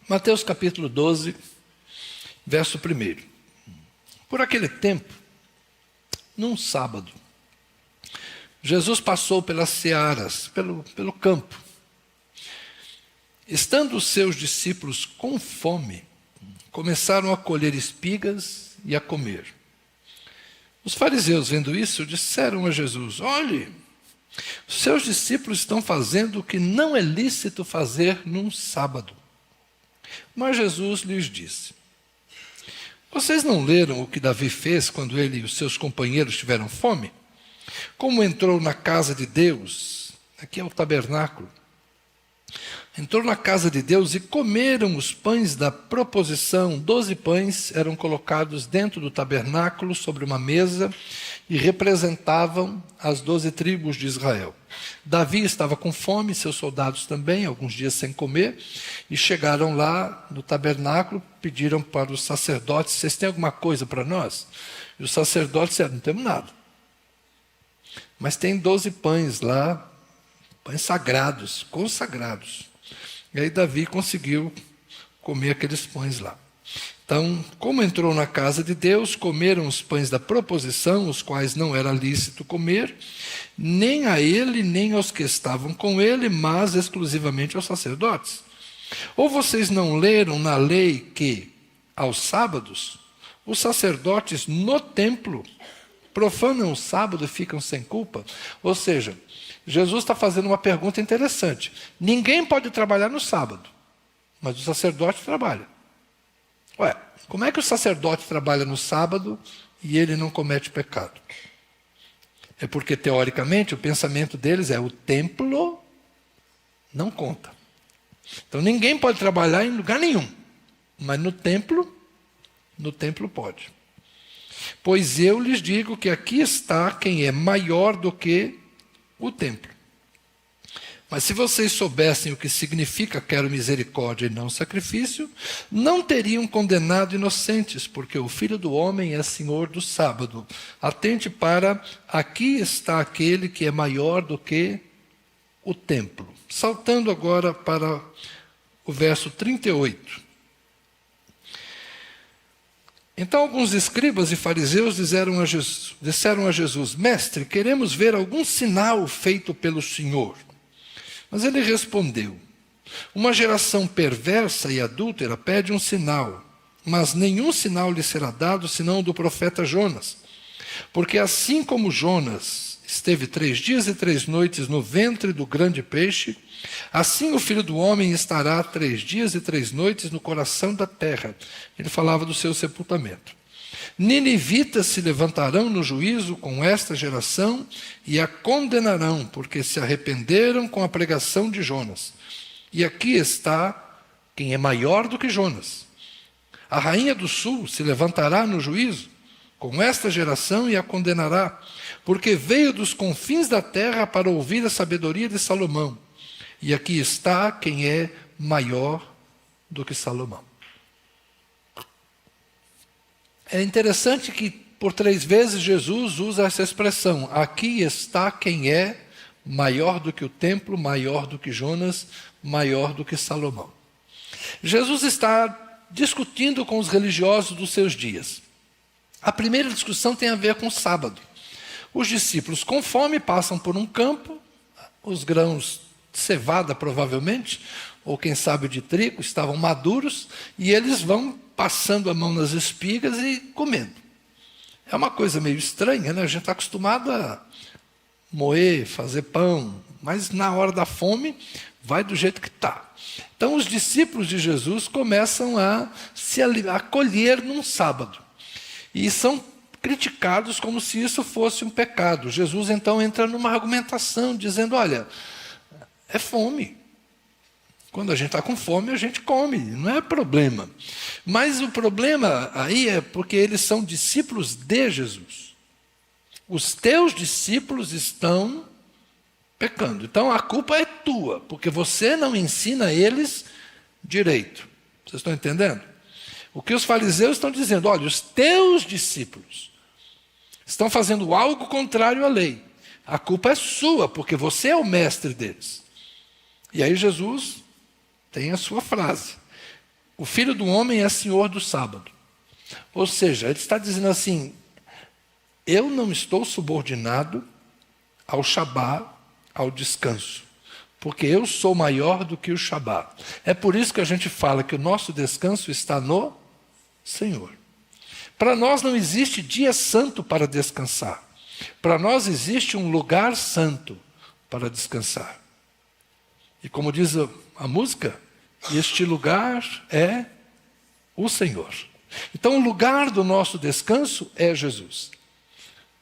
Mateus capítulo 12, verso 1. Por aquele tempo, num sábado, Jesus passou pelas searas, pelo campo. Estando os seus discípulos com fome, começaram a colher espigas e a comer. Os fariseus, vendo isso, disseram a Jesus: olhe, os seus discípulos estão fazendo o que não é lícito fazer num sábado. Mas Jesus lhes disse: vocês não leram o que Davi fez quando ele e os seus companheiros tiveram fome? Como entrou na casa de Deus, aqui é o tabernáculo, entrou na casa de Deus e comeram os pães da proposição. 12 pães eram colocados dentro do tabernáculo sobre uma mesa e representavam as 12 tribos de Israel. Davi estava com fome, seus soldados também, alguns dias sem comer, e chegaram lá no tabernáculo, pediram para os sacerdotes: vocês têm alguma coisa para nós? E os sacerdotes disseram: não temos nada. Mas tem 12 pães lá, pães sagrados, consagrados. E aí Davi conseguiu comer aqueles pães lá. Então, como entrou na casa de Deus, comeram os pães da proposição, os quais não era lícito comer, nem a ele, nem aos que estavam com ele, mas exclusivamente aos sacerdotes. Ou vocês não leram na lei que, aos sábados, os sacerdotes no templo profanam o sábado e ficam sem culpa? Ou seja, Jesus está fazendo uma pergunta interessante. Ninguém pode trabalhar no sábado, mas o sacerdote trabalha. Ué, como é que o sacerdote trabalha no sábado e ele não comete pecado? É porque, teoricamente, o pensamento deles é: o templo não conta. Então ninguém pode trabalhar em lugar nenhum, mas no templo pode. Pois eu lhes digo que aqui está quem é maior do que o templo. Mas se vocês soubessem o que significa quero misericórdia e não sacrifício, não teriam condenado inocentes, porque o Filho do Homem é Senhor do sábado. Atente para: aqui está aquele que é maior do que o templo. Saltando agora para o verso 38. Então alguns escribas e fariseus disseram a Jesus: mestre, queremos ver algum sinal feito pelo Senhor. Mas ele respondeu: uma geração perversa e adúltera pede um sinal, mas nenhum sinal lhe será dado senão o do profeta Jonas. Porque assim como Jonas esteve 3 dias e 3 noites no ventre do grande peixe, assim o Filho do Homem estará 3 dias e 3 noites no coração da terra. Ele falava do seu sepultamento. Ninivitas se levantarão no juízo com esta geração e a condenarão, porque se arrependeram com a pregação de Jonas. E aqui está quem é maior do que Jonas. A rainha do sul se levantará no juízo com esta geração e a condenará, porque veio dos confins da terra para ouvir a sabedoria de Salomão. E aqui está quem é maior do que Salomão. É interessante que por 3 vezes Jesus usa essa expressão: aqui está quem é maior do que o templo, maior do que Jonas, maior do que Salomão. Jesus está discutindo com os religiosos dos seus dias. A primeira discussão tem a ver com o sábado. Os discípulos com fome passam por um campo, os grãos de cevada provavelmente, ou quem sabe de trigo, estavam maduros, e eles vão passando a mão nas espigas e comendo. É uma coisa meio estranha, né? A gente está acostumado a moer, fazer pão, mas na hora da fome vai do jeito que está. Então os discípulos de Jesus começam a colher num sábado. E são criticados como se isso fosse um pecado. Jesus então entra numa argumentação dizendo: olha, é fome. Quando a gente está com fome, a gente come, não é problema. Mas o problema aí é porque eles são discípulos de Jesus. Os teus discípulos estão pecando. Então a culpa é tua, porque você não ensina eles direito. Vocês estão entendendo? O que os fariseus estão dizendo: olha, os teus discípulos estão fazendo algo contrário à lei. A culpa é sua, porque você é o mestre deles. E aí Jesus tem a sua frase: O Filho do Homem é Senhor do sábado. Ou seja, ele está dizendo assim, eu não estou subordinado ao Shabá, ao descanso, porque eu sou maior do que o Shabá. É por isso que a gente fala que o nosso descanso está no Senhor. Para nós não existe dia santo para descansar. Para nós existe um lugar santo para descansar. E como diz a música, este lugar é o Senhor. Então o lugar do nosso descanso é Jesus.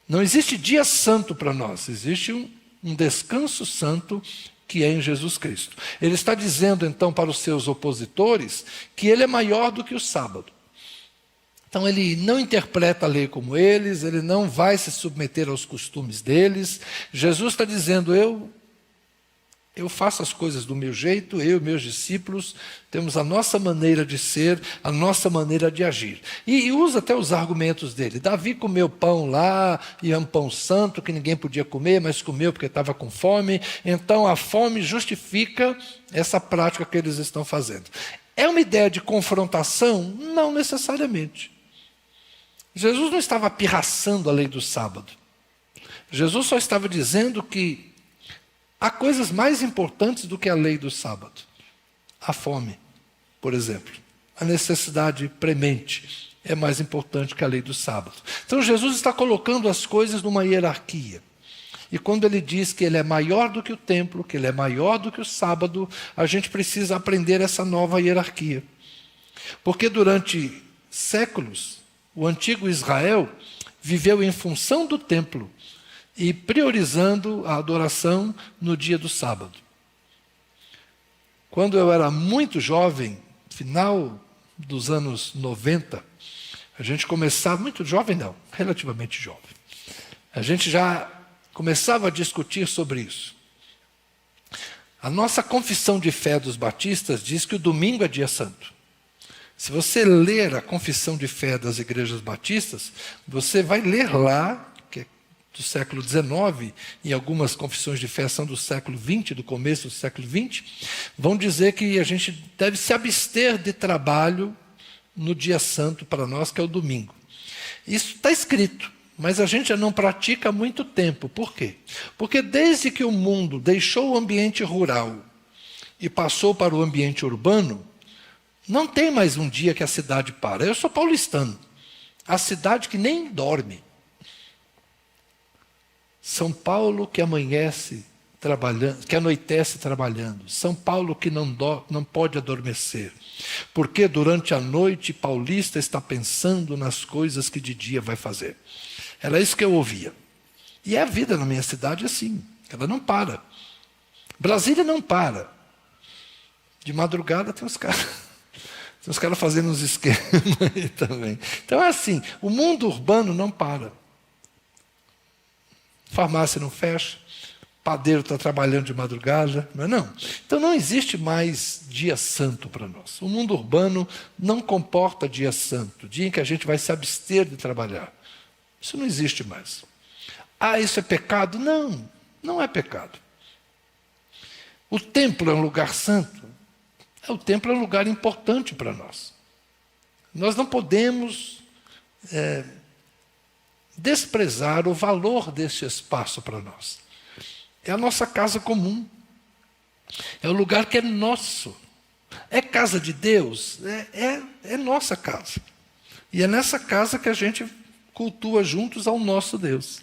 Não existe dia santo para nós, existe um descanso santo que é em Jesus Cristo. Ele está dizendo então para os seus opositores que ele é maior do que o sábado. Então ele não interpreta a lei como eles, ele não vai se submeter aos costumes deles. Jesus está dizendo, eu faço as coisas do meu jeito, eu e meus discípulos temos a nossa maneira de ser, a nossa maneira de agir. E usa até os argumentos dele. Davi comeu pão lá, e é um pão santo que ninguém podia comer, mas comeu porque estava com fome. Então a fome justifica essa prática que eles estão fazendo. É uma ideia de confrontação? Não necessariamente. Jesus não estava pirraçando a lei do sábado. Jesus só estava dizendo que há coisas mais importantes do que a lei do sábado. A fome, por exemplo. A necessidade premente é mais importante que a lei do sábado. Então Jesus está colocando as coisas numa hierarquia. E quando ele diz que ele é maior do que o templo, que ele é maior do que o sábado, a gente precisa aprender essa nova hierarquia. Porque durante séculos, o antigo Israel viveu em função do templo e priorizando a adoração no dia do sábado. Quando eu era muito jovem, final dos anos 90, a gente começava, muito jovem não, relativamente jovem, a gente já começava a discutir sobre isso. A nossa confissão de fé dos batistas diz que o domingo é dia santo. Se você ler a confissão de fé das igrejas batistas, você vai ler lá, que é do século XIX, e algumas confissões de fé são do século XX, do começo do século XX, vão dizer que a gente deve se abster de trabalho no dia santo para nós, que é o domingo. Isso está escrito, mas a gente já não pratica há muito tempo. Por quê? Porque desde que o mundo deixou o ambiente rural e passou para o ambiente urbano, não tem mais um dia que a cidade para. Eu sou paulistano. A cidade que nem dorme. São Paulo que amanhece trabalhando, que anoitece trabalhando. São Paulo que não pode adormecer. Porque durante a noite paulista está pensando nas coisas que de dia vai fazer. Era isso que eu ouvia. E é a vida na minha cidade assim. Ela não para. Brasília não para. De madrugada tem os caras. Tem os caras fazendo uns esquemas aí também. Então é assim, o mundo urbano não para. Farmácia não fecha, padeiro está trabalhando de madrugada, não é não? Então não existe mais dia santo para nós. O mundo urbano não comporta dia santo, dia em que a gente vai se abster de trabalhar. Isso não existe mais. Ah, isso é pecado? Não, não é pecado. O templo é um lugar santo. O templo é um lugar importante para nós. Nós não podemos desprezar o valor desse espaço para nós. É a nossa casa comum. É o lugar que é nosso. É casa de Deus? É nossa casa. E é nessa casa que a gente cultua juntos ao nosso Deus.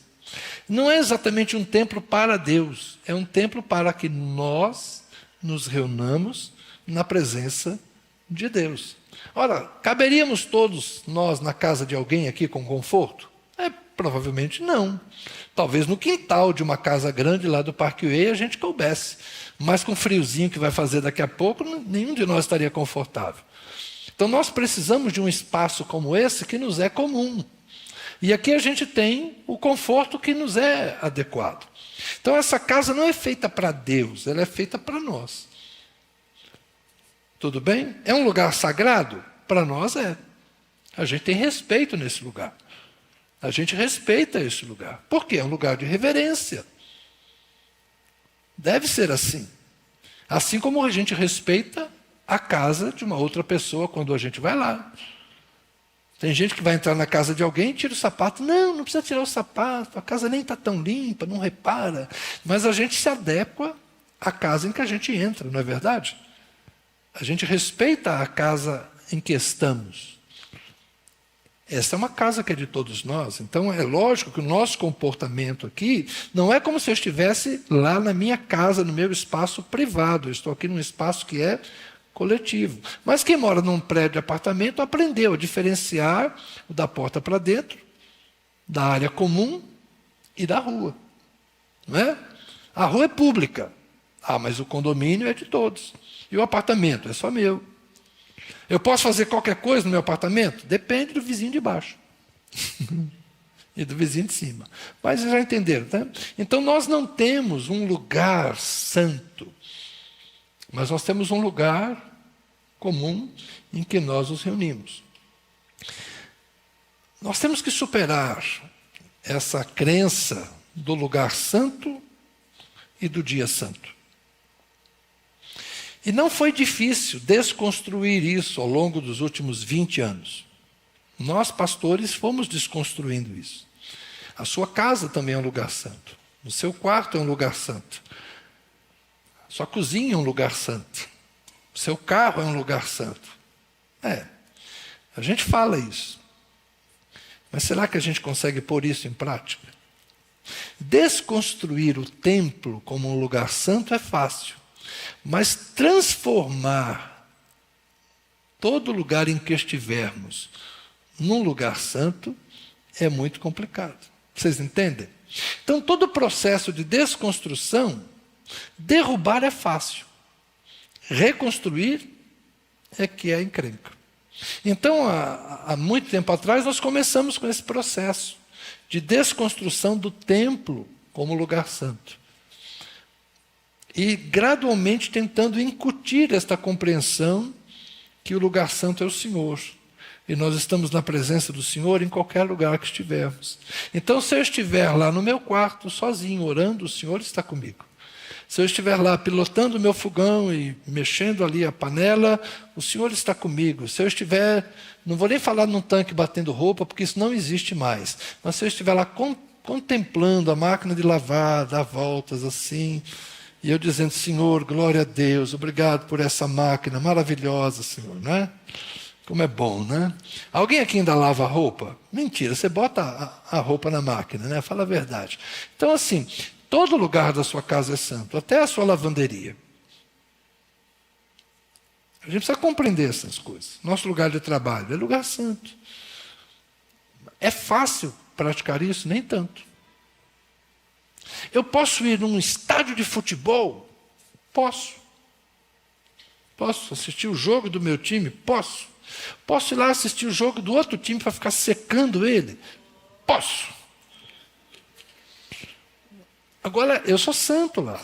Não é exatamente um templo para Deus. É um templo para que nós nos reunamos na presença de Deus. Ora, caberíamos todos nós na casa de alguém aqui com conforto? Provavelmente não. Talvez no quintal de uma casa grande lá do Parque Way a gente coubesse. Mas com o friozinho que vai fazer daqui a pouco, nenhum de nós estaria confortável. Então nós precisamos de um espaço como esse que nos é comum. E aqui a gente tem o conforto que nos é adequado. Então essa casa não é feita para Deus, ela é feita para nós. Tudo bem? É um lugar sagrado? Para nós é. A gente tem respeito nesse lugar. A gente respeita esse lugar. Por quê? É um lugar de reverência. Deve ser assim. Assim como a gente respeita a casa de uma outra pessoa quando a gente vai lá. Tem gente que vai entrar na casa de alguém e tira o sapato. Não, não precisa tirar o sapato, a casa nem está tão limpa, não repara. Mas a gente se adequa à casa em que a gente entra, não é verdade? A gente respeita a casa em que estamos. Essa é uma casa que é de todos nós. Então é lógico que o nosso comportamento aqui não é como se eu estivesse lá na minha casa, no meu espaço privado. Eu estou aqui num espaço que é coletivo. Mas quem mora num prédio de apartamento aprendeu a diferenciar o da porta para dentro, da área comum e da rua. Não é? A rua é pública. Mas o condomínio é de todos. E o apartamento é só meu. Eu posso fazer qualquer coisa no meu apartamento? Depende do vizinho de baixo. E do vizinho de cima. Mas vocês já entenderam, tá? Então nós não temos um lugar santo. Mas nós temos um lugar comum em que nós nos reunimos. Nós temos que superar essa crença do lugar santo e do dia santo. E não foi difícil desconstruir isso ao longo dos últimos 20 anos. Nós, pastores, fomos desconstruindo isso. A sua casa também é um lugar santo. O seu quarto é um lugar santo. Sua cozinha é um lugar santo. O seu carro é um lugar santo. A gente fala isso. Mas será que a gente consegue pôr isso em prática? Desconstruir o templo como um lugar santo é fácil. Mas transformar todo lugar em que estivermos num lugar santo é muito complicado. Vocês entendem? Então, todo o processo de desconstrução, derrubar é fácil. Reconstruir é que é encrenca. Então, há muito tempo atrás, nós começamos com esse processo de desconstrução do templo como lugar santo. E gradualmente tentando incutir esta compreensão que o lugar santo é o Senhor. E nós estamos na presença do Senhor em qualquer lugar que estivermos. Então, se eu estiver lá no meu quarto, sozinho, orando, o Senhor está comigo. Se eu estiver lá pilotando o meu fogão e mexendo ali a panela, o Senhor está comigo. Se eu estiver, não vou nem falar num tanque batendo roupa, porque isso não existe mais. Mas se eu estiver lá contemplando a máquina de lavar, dar voltas assim, e eu dizendo, Senhor, glória a Deus, obrigado por essa máquina maravilhosa, Senhor, não é? Como é bom, né? Alguém aqui ainda lava a roupa? Mentira, você bota a roupa na máquina, né? Fala a verdade. Então, assim, todo lugar da sua casa é santo, até a sua lavanderia. A gente precisa compreender essas coisas. Nosso lugar de trabalho é lugar santo. É fácil praticar isso? Nem tanto. Eu posso ir num estádio de futebol? Posso. Posso assistir o jogo do meu time? Posso. Posso ir lá assistir o jogo do outro time para ficar secando ele? Posso. Agora, eu sou santo lá.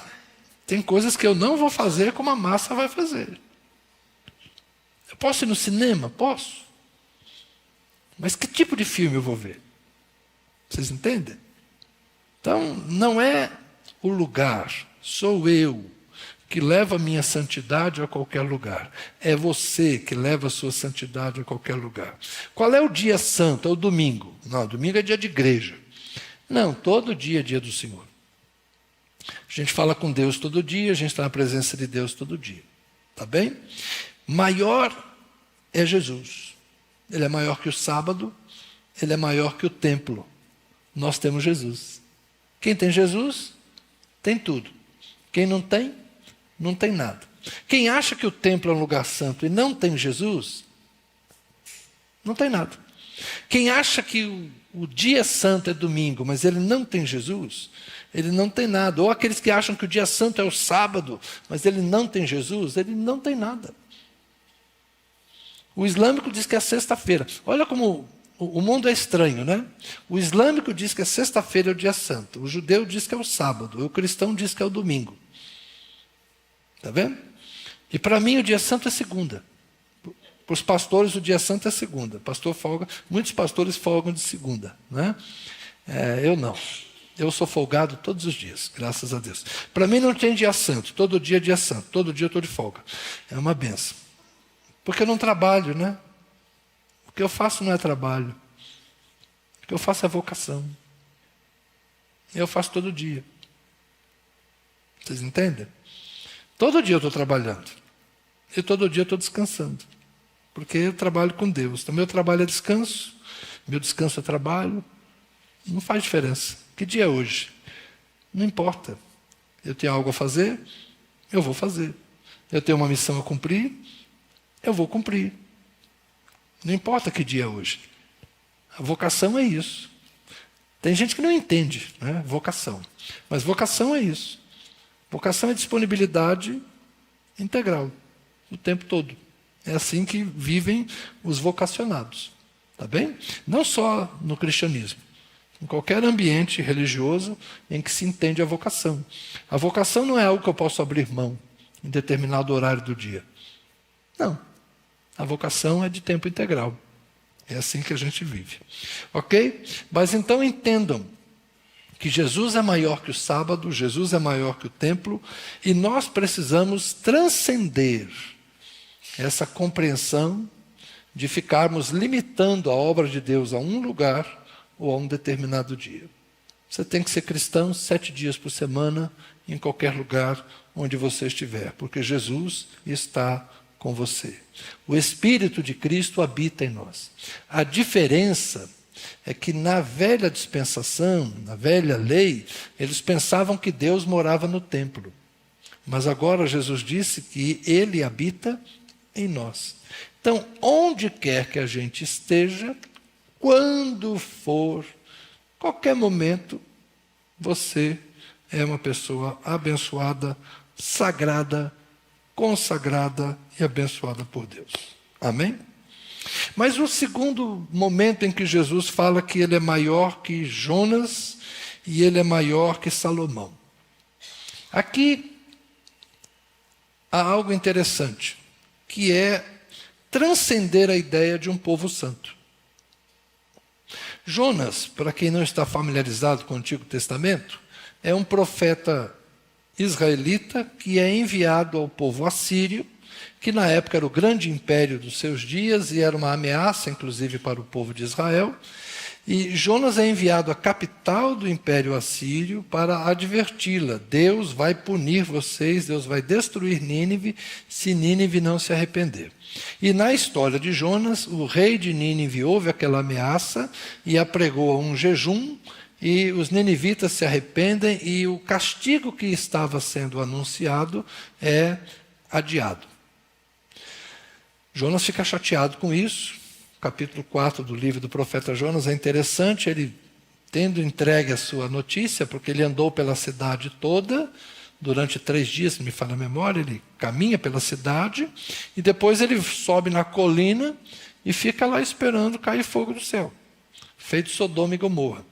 Tem coisas que eu não vou fazer como a massa vai fazer. Eu posso ir no cinema? Posso. Mas que tipo de filme eu vou ver? Vocês entendem? Então, não é o lugar, sou eu que leva a minha santidade a qualquer lugar. É você que leva a sua santidade a qualquer lugar. Qual é o dia santo? É o domingo. Não, domingo é dia de igreja. Não, todo dia é dia do Senhor. A gente fala com Deus todo dia, a gente está na presença de Deus todo dia. Tá bem? Maior é Jesus. Ele é maior que o sábado, ele é maior que o templo. Nós temos Jesus. Quem tem Jesus, tem tudo. Quem não tem, não tem nada. Quem acha que o templo é um lugar santo e não tem Jesus, não tem nada. Quem acha que o dia santo é domingo, mas ele não tem Jesus, ele não tem nada. Ou aqueles que acham que o dia santo é o sábado, mas ele não tem Jesus, ele não tem nada. O islâmico diz que é sexta-feira. Olha como o mundo é estranho, né? O islâmico diz que é sexta-feira é o dia santo. O judeu diz que é o sábado. O cristão diz que é o domingo. Está vendo? E para mim o dia santo é segunda. Para os pastores o dia santo é segunda. Pastor folga, muitos pastores folgam de segunda, né? Eu não. Eu sou folgado todos os dias, graças a Deus. Para mim não tem dia santo. Todo dia é dia santo. Todo dia eu estou de folga. É uma benção. Porque eu não trabalho, né? O que eu faço não é trabalho. O que eu faço é vocação. Eu faço todo dia. Vocês entendem? Todo dia eu estou trabalhando. E todo dia eu estou descansando. Porque eu trabalho com Deus. Então, meu trabalho é descanso. Meu descanso é trabalho. Não faz diferença. Que dia é hoje? Não importa. Eu tenho algo a fazer, eu vou fazer. Eu tenho uma missão a cumprir, eu vou cumprir. Não importa que dia é hoje. A vocação é isso. Tem gente que não entende, né? Vocação. Mas vocação é isso. Vocação é disponibilidade integral, o tempo todo. É assim que vivem os vocacionados. Tá bem? Não só no cristianismo. Em qualquer ambiente religioso em que se entende a vocação. A vocação não é algo que eu posso abrir mão em determinado horário do dia. Não. A vocação é de tempo integral. É assim que a gente vive. Ok? Mas então entendam que Jesus é maior que o sábado, Jesus é maior que o templo, e nós precisamos transcender essa compreensão de ficarmos limitando a obra de Deus a um lugar ou a um determinado dia. Você tem que ser cristão 7 dias por semana, em qualquer lugar onde você estiver, porque Jesus está com você. O Espírito de Cristo habita em nós. A diferença é que na velha dispensação, na velha lei, eles pensavam que Deus morava no templo. Mas agora Jesus disse que Ele habita em nós. Então, onde quer que a gente esteja, quando for, qualquer momento, você é uma pessoa abençoada, sagrada, consagrada e abençoada por Deus. Amém? Mas o segundo momento em que Jesus fala que ele é maior que Jonas e ele é maior que Salomão. Aqui há algo interessante, que é transcender a ideia de um povo santo. Jonas, para quem não está familiarizado com o Antigo Testamento, é um profeta israelita que é enviado ao povo assírio, que na época era o grande império dos seus dias e era uma ameaça, inclusive, para o povo de Israel. E Jonas é enviado à capital do império assírio para adverti-la. Deus vai punir vocês, Deus vai destruir Nínive, se Nínive não se arrepender. E na história de Jonas, o rei de Nínive ouve aquela ameaça e apregou um jejum, e os ninivitas se arrependem, e o castigo que estava sendo anunciado é adiado. Jonas fica chateado com isso. Capítulo 4 do livro do profeta Jonas é interessante, ele tendo entregue a sua notícia, porque ele andou pela cidade toda, durante 3 dias, se me falha a memória, ele caminha pela cidade, e depois ele sobe na colina e fica lá esperando cair fogo do céu, feito Sodoma e Gomorra.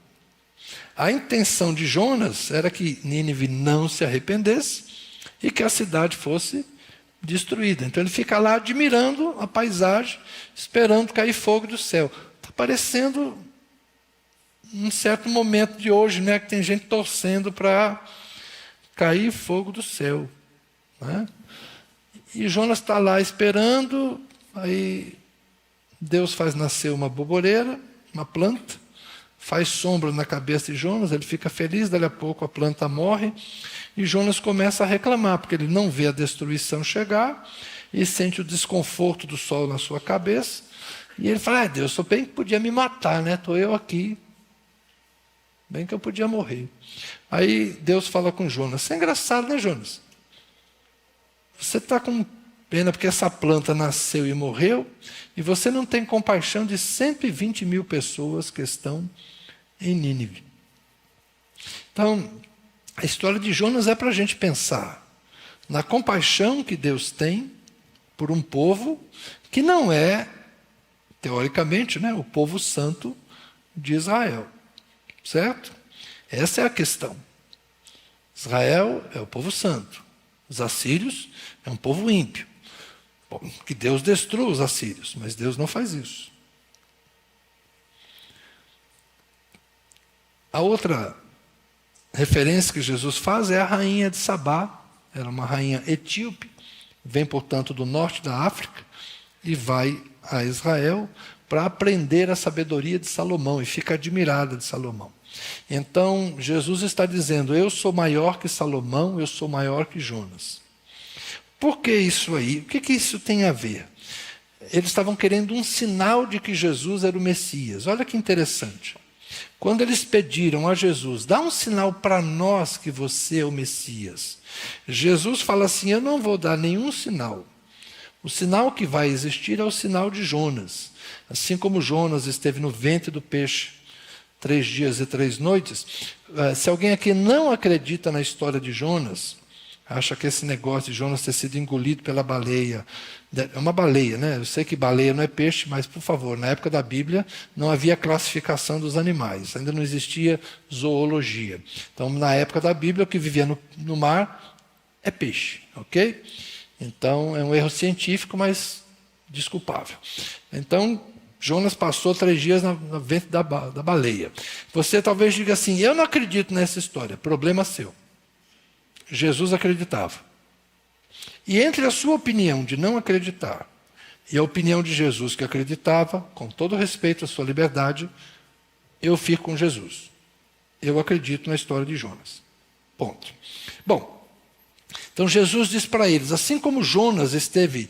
A intenção de Jonas era que Nínive não se arrependesse e que a cidade fosse destruída. Então ele fica lá admirando a paisagem, esperando cair fogo do céu. Está parecendo um certo momento de hoje, né, que tem gente torcendo para cair fogo do céu, né? E Jonas está lá esperando, aí Deus faz nascer uma boboreira, uma planta, faz sombra na cabeça de Jonas, ele fica feliz, dali a pouco a planta morre, e Jonas começa a reclamar, porque ele não vê a destruição chegar, e sente o desconforto do sol na sua cabeça, e ele fala, Deus, só bem que podia me matar, né? Estou eu aqui, bem que eu podia morrer. Aí Deus fala com Jonas, isso é engraçado, né, Jonas? Você está com pena porque essa planta nasceu e morreu, e você não tem compaixão de 120 mil pessoas que estão em Nínive. Então, a história de Jonas é para a gente pensar na compaixão que Deus tem por um povo que não é, teoricamente, né, o povo santo de Israel. Certo? Essa é a questão. Israel é o povo santo. Os assírios é um povo ímpio. Bom, que Deus destrua os assírios, mas Deus não faz isso. A outra referência que Jesus faz é a rainha de Sabá. Era uma rainha etíope, vem, portanto, do norte da África. e vai a Israel para aprender a sabedoria de Salomão e fica admirada de Salomão. Então, Jesus está dizendo, eu sou maior que Salomão, eu sou maior que Jonas. Por que isso aí? O que isso tem a ver? Eles estavam querendo um sinal de que Jesus era o Messias. Olha que interessante. Quando eles pediram a Jesus, dá um sinal para nós que você é o Messias. Jesus fala assim, eu não vou dar nenhum sinal. O sinal que vai existir é o sinal de Jonas. Assim como Jonas esteve no ventre do peixe 3 dias e 3 noites, se alguém aqui não acredita na história de Jonas, acha que esse negócio de Jonas ter sido engolido pela baleia, é uma baleia, né? Eu sei que baleia não é peixe, mas, por favor, na época da Bíblia não havia classificação dos animais, ainda não existia zoologia. Então, na época da Bíblia, o que vivia no mar é peixe, ok? Então, é um erro científico, mas desculpável. Então, Jonas passou 3 dias no ventre da baleia. Você talvez diga assim, eu não acredito nessa história, problema seu. Jesus acreditava. E entre a sua opinião de não acreditar e a opinião de Jesus que acreditava, com todo respeito à sua liberdade, eu fico com Jesus. Eu acredito na história de Jonas. Ponto. Bom, então Jesus diz para eles, assim como Jonas esteve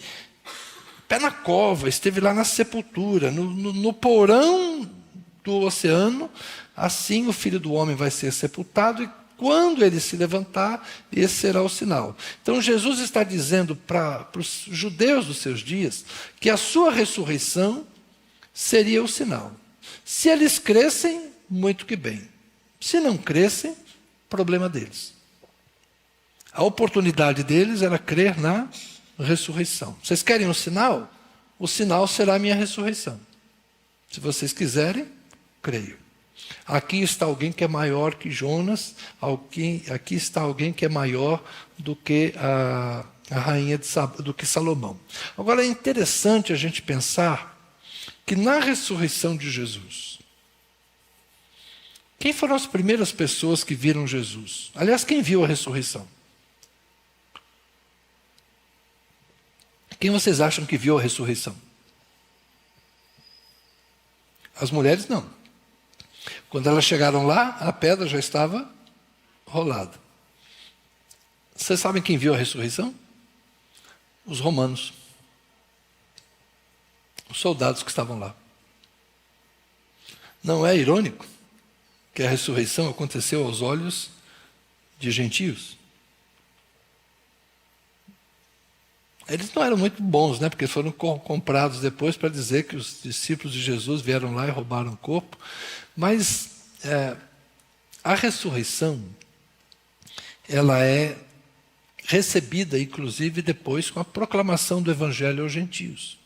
pé na cova, esteve lá na sepultura, no porão do oceano, assim o Filho do Homem vai ser sepultado e quando ele se levantar, esse será o sinal. Então Jesus está dizendo para os judeus dos seus dias que a sua ressurreição seria o sinal. Se eles crescem, muito que bem. Se não crescem, problema deles. A oportunidade deles era crer na ressurreição. Vocês querem um sinal? O sinal será a minha ressurreição. Se vocês quiserem, creio. Aqui está alguém que é maior que Jonas, aqui está alguém que é maior do que a rainha do que Salomão. Agora é interessante a gente pensar que na ressurreição de Jesus, quem foram as primeiras pessoas que viram Jesus? Aliás, quem viu a ressurreição? Quem vocês acham que viu a ressurreição? As mulheres não. Quando elas chegaram lá, a pedra já estava rolada. Vocês sabem quem viu a ressurreição? Os romanos. Os soldados que estavam lá. Não é irônico que a ressurreição aconteceu aos olhos de gentios? Eles não eram muito bons, né? Porque foram comprados depois para dizer que os discípulos de Jesus vieram lá e roubaram o corpo. Mas a ressurreição, ela é recebida, inclusive, depois com a proclamação do Evangelho aos gentios.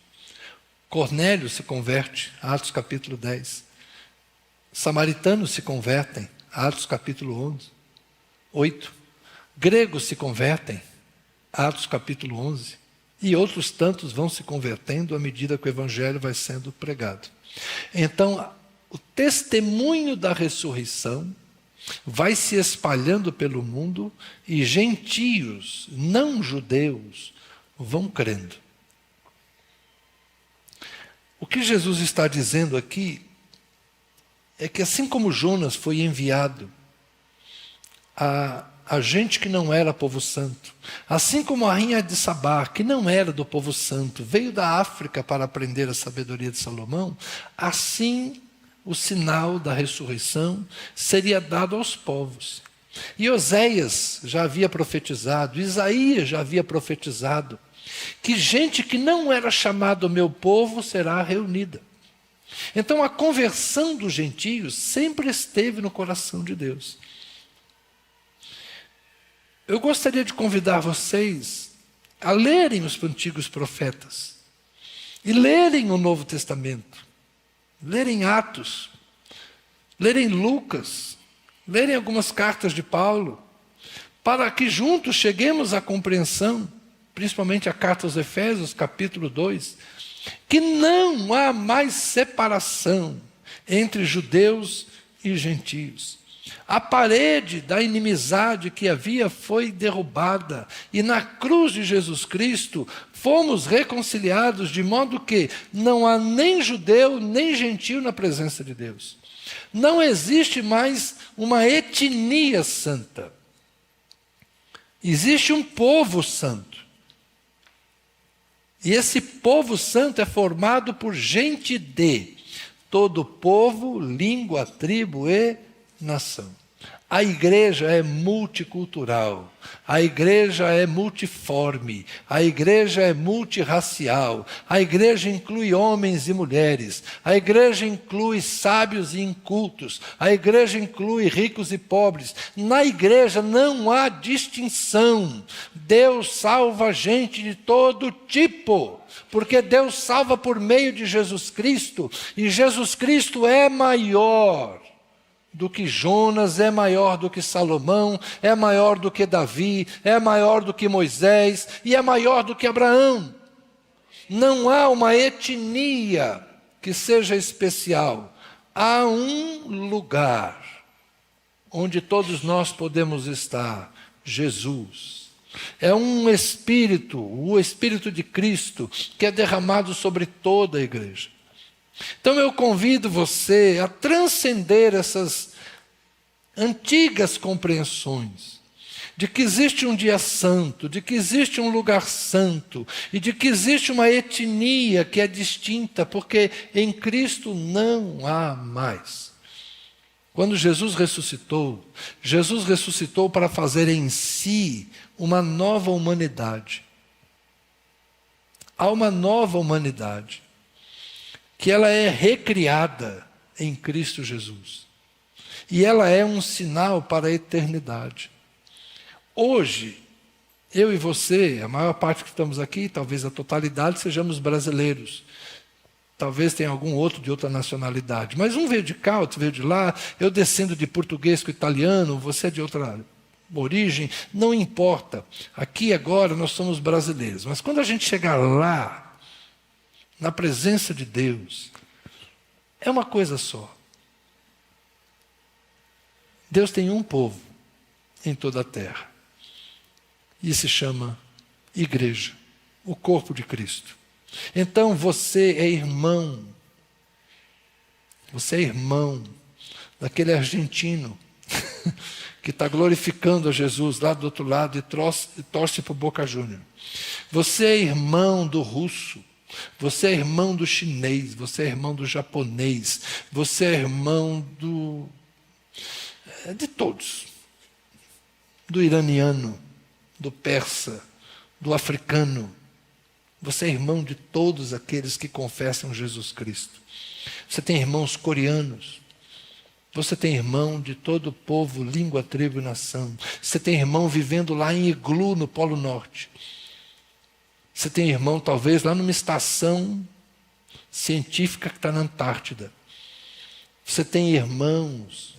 Cornélio se converte, Atos capítulo 10. Samaritanos se convertem, Atos capítulo 8. Gregos se convertem, Atos capítulo 11. E outros tantos vão se convertendo à medida que o Evangelho vai sendo pregado. Então, o testemunho da ressurreição vai se espalhando pelo mundo e gentios, não judeus, vão crendo. O que Jesus está dizendo aqui é que assim como Jonas foi enviado a gente que não era povo santo, assim como a rainha de Sabá, que não era do povo santo, veio da África para aprender a sabedoria de Salomão, assim o sinal da ressurreição seria dado aos povos. E Oséias já havia profetizado, Isaías já havia profetizado, que gente que não era chamada meu povo será reunida. Então a conversão dos gentios sempre esteve no coração de Deus. Eu gostaria de convidar vocês a lerem os antigos profetas e lerem o Novo Testamento, lerem Atos, lerem Lucas, lerem algumas cartas de Paulo, para que juntos cheguemos à compreensão, principalmente a carta aos Efésios, capítulo 2, que não há mais separação entre judeus e gentios. A parede da inimizade que havia foi derrubada, e na cruz de Jesus Cristo fomos reconciliados, de modo que não há nem judeu nem gentio na presença de Deus. Não existe mais uma etnia santa. Existe um povo santo. E esse povo santo é formado por gente de todo povo, língua, tribo e nação. A igreja é multicultural, a igreja é multiforme, a igreja é multirracial, a igreja inclui homens e mulheres, a igreja inclui sábios e incultos, a igreja inclui ricos e pobres. Na igreja não há distinção. Deus salva gente de todo tipo, porque Deus salva por meio de Jesus Cristo, e Jesus Cristo é maior do que Jonas, é maior do que Salomão, é maior do que Davi, é maior do que Moisés e é maior do que Abraão. Não há uma etnia que seja especial. Há um lugar onde todos nós podemos estar: Jesus. É um Espírito, o Espírito de Cristo, que é derramado sobre toda a igreja. Então eu convido você a transcender essas antigas compreensões de que existe um dia santo, de que existe um lugar santo e de que existe uma etnia que é distinta, porque em Cristo não há mais. Quando Jesus ressuscitou para fazer em si uma nova humanidade. Há uma nova humanidade que ela é recriada em Cristo Jesus. E ela é um sinal para a eternidade. Hoje, eu e você, a maior parte que estamos aqui, talvez a totalidade, sejamos brasileiros. Talvez tenha algum outro de outra nacionalidade. Mas um veio de cá, outro veio de lá, eu descendo de português com italiano, você é de outra origem, não importa. Aqui agora nós somos brasileiros. Mas quando a gente chegar lá, na presença de Deus, é uma coisa só. Deus tem um povo em toda a terra. E se chama igreja, o corpo de Cristo. Então você é irmão. Você é irmão daquele argentino que está glorificando a Jesus lá do outro lado e torce para o Boca Júnior. Você é irmão do russo. Você é irmão do chinês, você é irmão do japonês, você é irmão de todos. Do iraniano, do persa, do africano. Você é irmão de todos aqueles que confessam Jesus Cristo. Você tem irmãos coreanos. Você tem irmão de todo o povo, língua, tribo e nação. Você tem irmão vivendo lá em iglu no Polo Norte. Você tem irmão, talvez, lá numa estação científica que está na Antártida. Você tem irmãos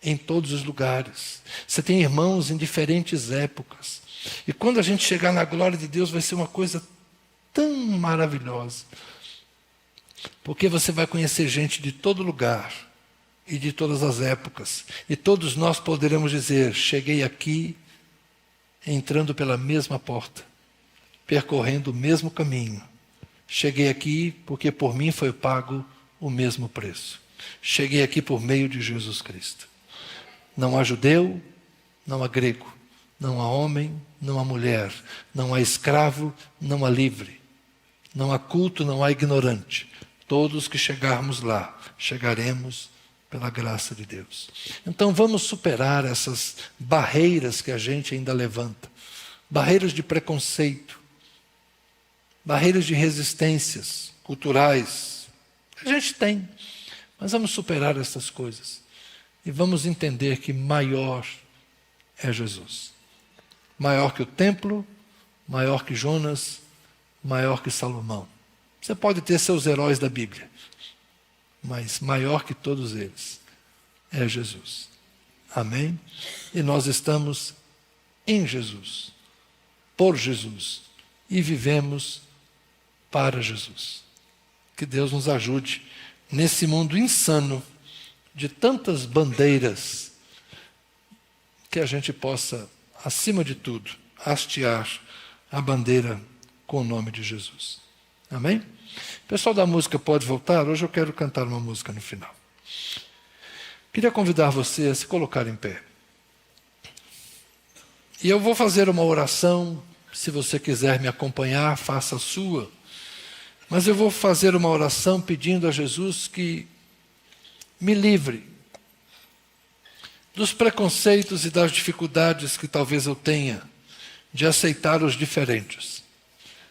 em todos os lugares. Você tem irmãos em diferentes épocas. E quando a gente chegar na glória de Deus, vai ser uma coisa tão maravilhosa. Porque você vai conhecer gente de todo lugar e de todas as épocas. E todos nós poderemos dizer: cheguei aqui entrando pela mesma porta, percorrendo o mesmo caminho. Cheguei aqui porque por mim foi pago o mesmo preço. Cheguei aqui por meio de Jesus Cristo. Não há judeu, não há grego, não há homem, não há mulher, não há escravo, não há livre, não há culto, não há ignorante. Todos que chegarmos lá, chegaremos pela graça de Deus. Então vamos superar essas barreiras que a gente ainda levanta. Barreiras de preconceito, barreiras de resistências culturais. A gente tem, mas vamos superar essas coisas. E vamos entender que maior é Jesus. Maior que o templo, maior que Jonas, maior que Salomão. Você pode ter seus heróis da Bíblia, mas maior que todos eles é Jesus. Amém? E nós estamos em Jesus, por Jesus, e vivemos para Jesus. Que Deus nos ajude nesse mundo insano de tantas bandeiras que a gente possa, acima de tudo, hastear a bandeira com o nome de Jesus. Amém? O pessoal da música pode voltar? Hoje eu quero cantar uma música no final. Queria convidar você a se colocar em pé. E eu vou fazer uma oração. Se você quiser me acompanhar, faça a sua. Mas eu vou fazer uma oração pedindo a Jesus que me livre dos preconceitos e das dificuldades que talvez eu tenha de aceitar os diferentes.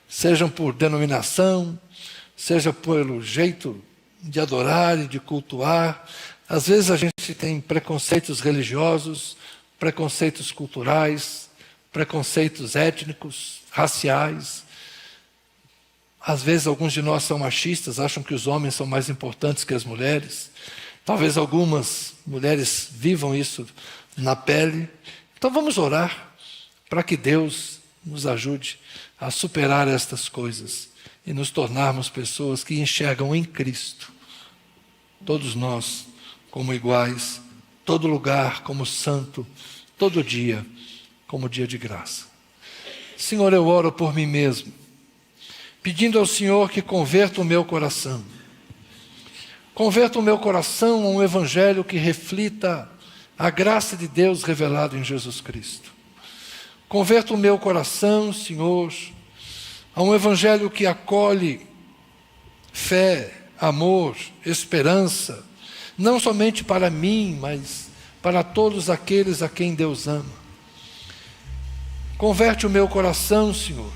Sejam por denominação, seja pelo jeito de adorar e de cultuar. Às vezes a gente tem preconceitos religiosos, preconceitos culturais, preconceitos étnicos, raciais. Às vezes alguns de nós são machistas, acham que os homens são mais importantes que as mulheres. Talvez algumas mulheres vivam isso na pele. Então vamos orar para que Deus nos ajude a superar estas coisas e nos tornarmos pessoas que enxergam em Cristo todos nós como iguais, todo lugar como santo, todo dia como dia de graça. Senhor, eu oro por mim mesmo, pedindo ao Senhor que converta o meu coração. Converta o meu coração a um evangelho que reflita a graça de Deus revelada em Jesus Cristo. Converta o meu coração, Senhor, a um evangelho que acolhe fé, amor, esperança, não somente para mim, mas para todos aqueles a quem Deus ama. Converte o meu coração, Senhor,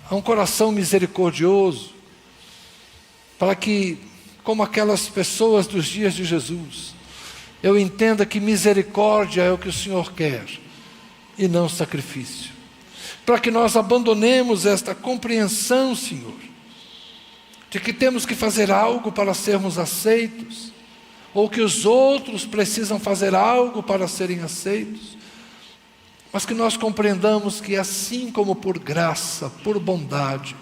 a um coração misericordioso, para que, como aquelas pessoas dos dias de Jesus, eu entenda que misericórdia é o que o Senhor quer, e não sacrifício. Para que nós abandonemos esta compreensão, Senhor, de que temos que fazer algo para sermos aceitos, ou que os outros precisam fazer algo para serem aceitos, mas que nós compreendamos que assim como por graça, por bondade,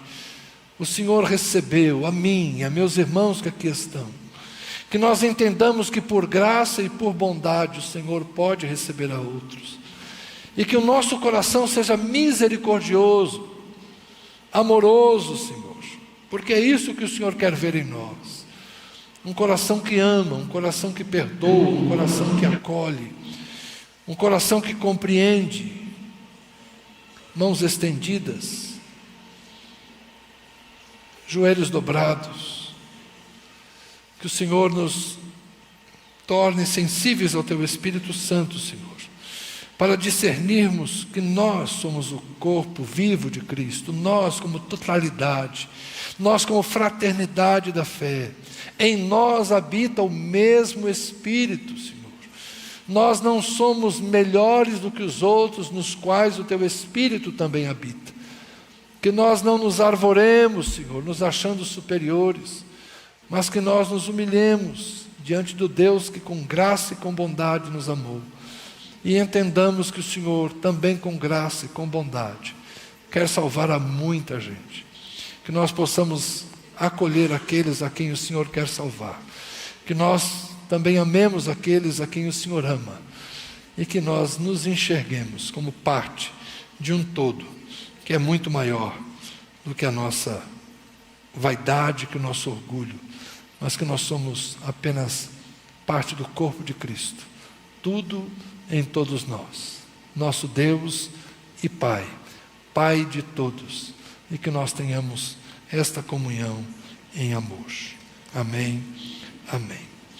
o Senhor recebeu a mim e a meus irmãos que aqui estão, que nós entendamos que por graça e por bondade o Senhor pode receber a outros, e que o nosso coração seja misericordioso, amoroso, Senhor, porque é isso que o Senhor quer ver em nós. Um coração que ama, um coração que perdoa, um coração que acolhe, um coração que compreende, mãos estendidas, joelhos dobrados. Que o Senhor nos torne sensíveis ao Teu Espírito Santo, Senhor, para discernirmos que nós somos o corpo vivo de Cristo, nós como totalidade, nós como fraternidade da fé. Em nós habita o mesmo Espírito, Senhor. Nós não somos melhores do que os outros, nos quais o Teu Espírito também habita. Que nós não nos arvoremos, Senhor, nos achando superiores, mas que nós nos humilhemos diante do Deus que com graça e com bondade nos amou. E entendamos que o Senhor também com graça e com bondade quer salvar a muita gente. Que nós possamos acolher aqueles a quem o Senhor quer salvar. Que nós também amemos aqueles a quem o Senhor ama. E que nós nos enxerguemos como parte de um todo, que é muito maior do que a nossa vaidade, que o nosso orgulho, mas que nós somos apenas parte do corpo de Cristo. Tudo em todos nós. Nosso Deus e Pai, Pai de todos. E que nós tenhamos esta comunhão em amor. Amém. Amém.